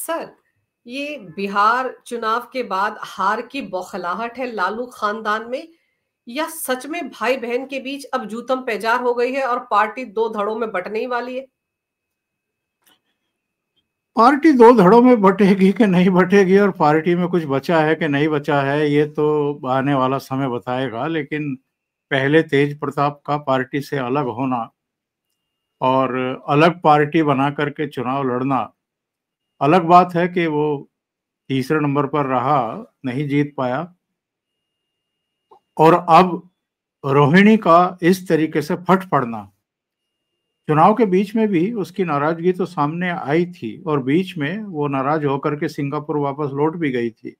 Sir, ये बिहार चुनाव के बाद हार की बौखलाहट है लालू खानदान में, या सच में भाई बहन के बीच अब जूतम पेजार हो गई है और पार्टी दो धड़ों में बंटने ही वाली है? पार्टी दो धड़ों में बटेगी कि नहीं बटेगी और पार्टी में कुछ बचा है कि नहीं बचा है, ये तो आने वाला समय बताएगा। लेकिन पहले तेज प्रताप का पार्टी से अलग होना और अलग पार्टी बना करके चुनाव लड़ना, अलग बात है कि वो तीसरे नंबर पर रहा, नहीं जीत पाया। और अब रोहिणी का इस तरीके से फट पड़ना, चुनाव के बीच में भी उसकी नाराजगी तो सामने आई थी और बीच में वो नाराज होकर के सिंगापुर वापस लौट भी गई थी।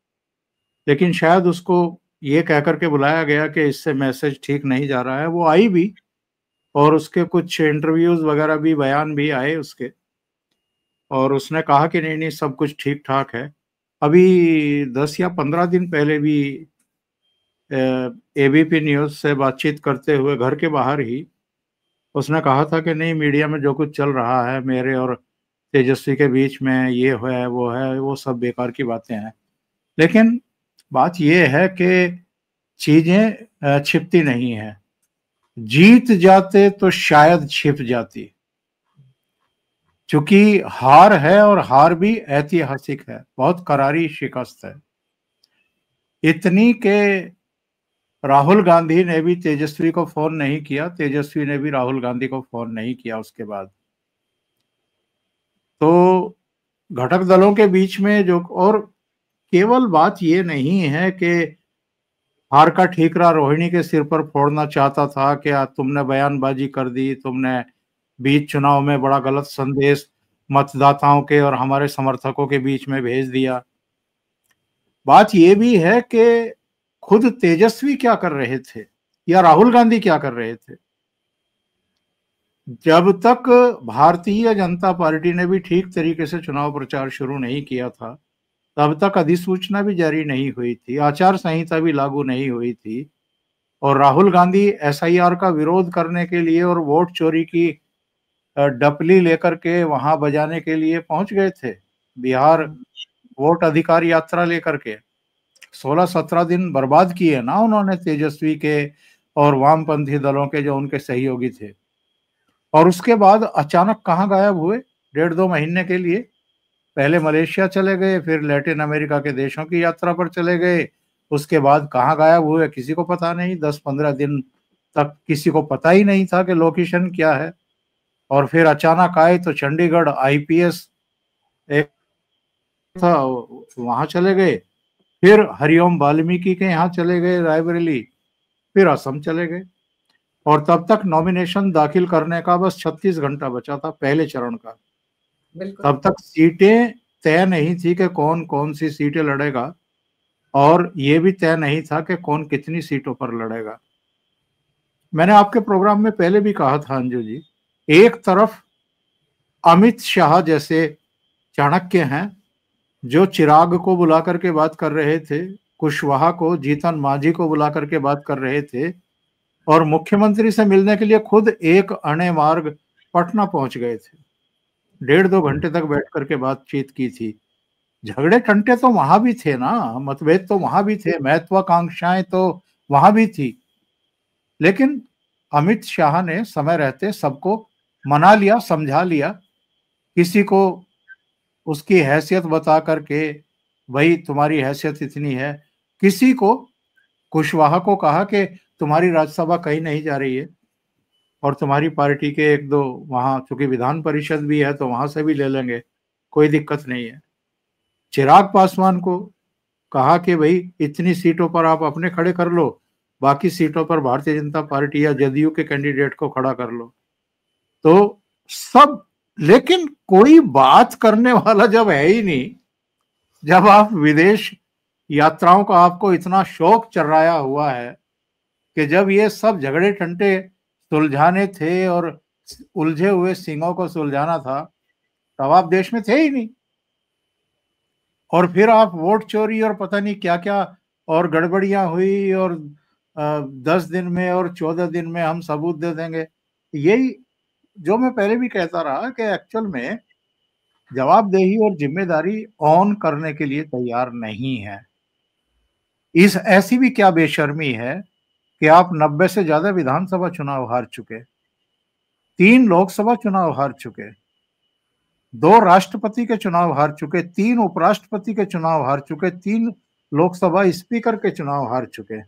लेकिन शायद उसको ये कह करके बुलाया गया कि इससे मैसेज ठीक नहीं जा रहा है। वो आई भी और उसके कुछ इंटरव्यूज वगैरह भी, बयान भी आए उसके, और उसने कहा कि नहीं नहीं सब कुछ ठीक ठाक है। अभी 10 या 15 दिन पहले भी एबीपी न्यूज से बातचीत करते हुए घर के बाहर ही उसने कहा था कि नहीं, मीडिया में जो कुछ चल रहा है मेरे और तेजस्वी के बीच में, ये है वो सब बेकार की बातें हैं। लेकिन बात यह है कि चीजें छिपती नहीं है। जीत जाते तो शायद छिप जाती, क्योंकि हार है और हार भी ऐतिहासिक है, बहुत करारी शिकस्त है। इतनी के राहुल गांधी ने भी तेजस्वी को फोन नहीं किया, तेजस्वी ने भी राहुल गांधी को फोन नहीं किया उसके बाद। तो घटक दलों के बीच में जो, और केवल बात ये नहीं है कि हार का ठीकरा रोहिणी के सिर पर फोड़ना चाहता था कि तुमने बयानबाजी कर दी, तुमने बीच चुनाव में बड़ा गलत संदेश मतदाताओं के और हमारे समर्थकों के बीच में भेज दिया। बात यह भी है कि खुद तेजस्वी क्या कर रहे थे या राहुल गांधी क्या कर रहे थे। जब तक भारतीय जनता पार्टी ने भी ठीक तरीके से चुनाव प्रचार शुरू नहीं किया था, तब तक अधिसूचना भी जारी नहीं हुई थी, आचार संहिता भी लागू नहीं हुई थी, और राहुल गांधी एसआईआर का विरोध करने के लिए और वोट चोरी की डपली लेकर के वहां बजाने के लिए पहुंच गए थे बिहार, वोट अधिकार यात्रा लेकर के 16-17 दिन बर्बाद किए ना उन्होंने, तेजस्वी के और वामपंथी दलों के जो उनके सहयोगी थे। और उसके बाद अचानक कहाँ गायब हुए 1.5-2 महीने के लिए। पहले मलेशिया चले गए, फिर लैटिन अमेरिका के देशों की यात्रा पर चले गए, उसके बाद कहाँ गायब हुए किसी को पता नहीं। 10-15 दिन तक किसी को पता ही नहीं था कि लोकेशन क्या है। और फिर अचानक आए तो चंडीगढ़ आईपीएस एक था, वहां चले गए, फिर हरिओम वाल्मीकि के यहाँ चले गए रायबरेली, फिर असम चले गए। और तब तक नॉमिनेशन दाखिल करने का बस 36 घंटा बचा था पहले चरण का। बिल्कुल। तब तक सीटें तय नहीं थी कि कौन कौन सी सीटें लड़ेगा, और ये भी तय नहीं था कि कौन कितनी सीटों पर लड़ेगा। मैंने आपके प्रोग्राम में पहले भी कहा था अंजू जी, एक तरफ अमित शाह जैसे चाणक्य हैं जो चिराग को बुला करके बात कर रहे थे, कुशवाहा को, जीतन मांझी को बुला करके बात कर रहे थे, और मुख्यमंत्री से मिलने के लिए खुद एक अणे मार्ग पटना पहुंच गए थे। 1.5-2 घंटे तक बैठ करके बातचीत की थी। झगड़े टंटे तो वहां भी थे ना, मतभेद तो वहां भी थे, महत्वाकांक्षाएं तो वहां भी थी। लेकिन अमित शाह ने समय रहते सबको मना लिया, समझा लिया। किसी को उसकी हैसियत बता करके, भाई तुम्हारी हैसियत इतनी है। किसी को, कुशवाहा को कहा कि तुम्हारी राज्यसभा कहीं नहीं जा रही है, और तुम्हारी पार्टी के एक दो वहां, चूंकि विधान परिषद भी है तो वहां से भी ले लेंगे, कोई दिक्कत नहीं है। चिराग पासवान को कहा कि भाई इतनी सीटों पर आप अपने खड़े कर लो, बाकी सीटों पर भारतीय जनता पार्टी या जदयू के कैंडिडेट को खड़ा कर लो। तो सब, लेकिन कोई बात करने वाला जब है ही नहीं, जब आप विदेश यात्राओं का आपको इतना शौक चर्राया हुआ है कि जब ये सब झगड़े टंटे सुलझाने थे और उलझे हुए सिंगों को सुलझाना था, तब आप देश में थे ही नहीं। और फिर आप वोट चोरी और पता नहीं क्या क्या और गड़बड़ियां हुई, और 10 दिन में और 14 दिन में हम सबूत दे देंगे। यही जो मैं पहले भी कहता रहा कि एक्चुअल में जवाबदेही और जिम्मेदारी ऑन करने के लिए तैयार नहीं है। इस ऐसी भी क्या बेशर्मी है कि आप 90 से ज्यादा विधानसभा चुनाव हार चुके, 3 लोकसभा चुनाव हार चुके, 2 राष्ट्रपति के चुनाव हार चुके, 3 उपराष्ट्रपति के चुनाव हार चुके, 3 लोकसभा स्पीकर के चुनाव हार चुके,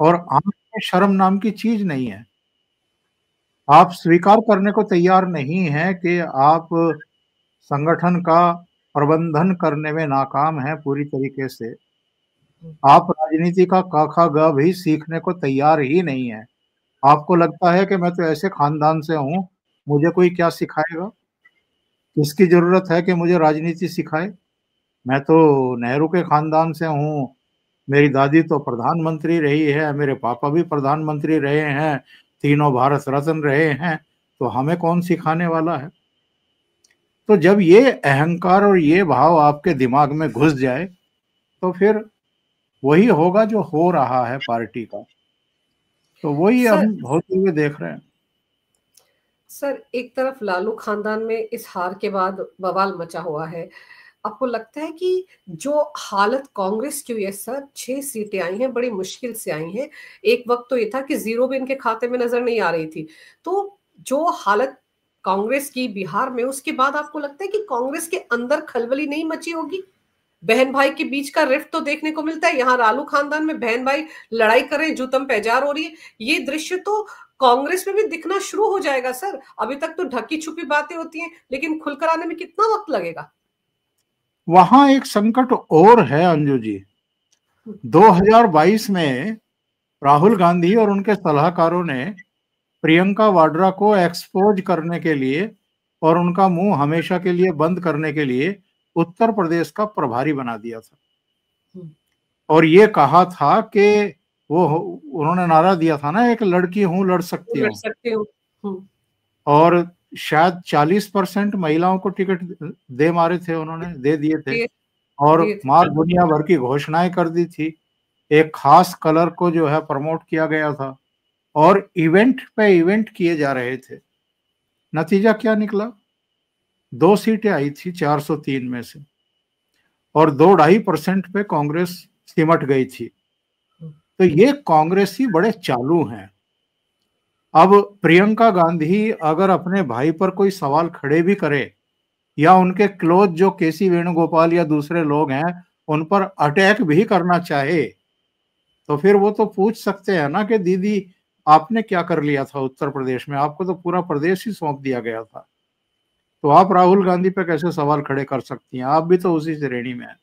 और आप में शर्म नाम की चीज नहीं है। आप स्वीकार करने को तैयार नहीं है कि आप संगठन का प्रबंधन करने में नाकाम है पूरी तरीके से। आप राजनीति का क ख ग भी सीखने को तैयार ही नहीं है। आपको लगता है कि मैं तो ऐसे खानदान से हूं, मुझे कोई क्या सिखाएगा, किसकी जरूरत है कि मुझे राजनीति सिखाए। मैं तो नेहरू के खानदान से हूँ, मेरी दादी तो प्रधानमंत्री रही है, मेरे पापा भी प्रधानमंत्री रहे हैं, तीनों भारत रत्न रहे हैं, तो हमें कौन सिखाने वाला है। तो जब ये अहंकार और ये भाव आपके दिमाग में घुस जाए तो फिर वही होगा जो हो रहा है पार्टी का, तो वही सर हम होते हुए देख रहे हैं। सर एक तरफ लालू खानदान में इस हार के बाद बवाल मचा हुआ है, आपको लगता है कि जो हालत कांग्रेस की हुई है सर, 6 सीटें आई हैं, बड़ी मुश्किल से आई हैं। एक वक्त तो ये था कि जीरो भी इनके खाते में नजर नहीं आ रही थी। तो जो हालत कांग्रेस की बिहार में, उसके बाद आपको लगता है कि कांग्रेस के अंदर खलबली नहीं मची होगी? बहन भाई के बीच का रिफ्ट तो देखने को मिलता है, यहाँ लालू खानदान में बहन भाई लड़ाई कर रहे हैं, जूतम पैजार हो रही है। ये दृश्य तो कांग्रेस में भी दिखना शुरू हो जाएगा सर। अभी तक तो ढकी छुपी बातें होती हैं, लेकिन खुलकर आने में कितना वक्त लगेगा? वहां एक संकट और है अंजू जी। 2022 में राहुल गांधी और उनके सलाहकारों ने प्रियंका वाड्रा को एक्सपोज करने के लिए और उनका मुंह हमेशा के लिए बंद करने के लिए उत्तर प्रदेश का प्रभारी बना दिया था। और ये कहा था कि वो, उन्होंने नारा दिया था ना, एक लड़की हूं लड़ सकती लड़ हूँ, सकते हो। और शायद 40% महिलाओं को टिकट दे मारे थे, उन्होंने दे दिए थे, दिए और दिए थे। मार दुनिया भर की घोषणाएं कर दी थी। एक खास कलर को जो है प्रमोट किया गया था, और इवेंट पे इवेंट किए जा रहे थे। नतीजा क्या निकला? 2 सीटें आई थी 403 में से, और 2-2.5% पे कांग्रेस सिमट गई थी। तो ये कांग्रेसी बड़े चालू हैं। अब प्रियंका गांधी अगर अपने भाई पर कोई सवाल खड़े भी करे, या उनके क्लोज जो केसी वेणुगोपाल या दूसरे लोग हैं उन पर अटैक भी करना चाहे, तो फिर वो तो पूछ सकते हैं ना कि दीदी आपने क्या कर लिया था उत्तर प्रदेश में, आपको तो पूरा प्रदेश ही सौंप दिया गया था, तो आप राहुल गांधी पे कैसे सवाल खड़े कर सकती हैं, आप भी तो उसी श्रेणी में हैं।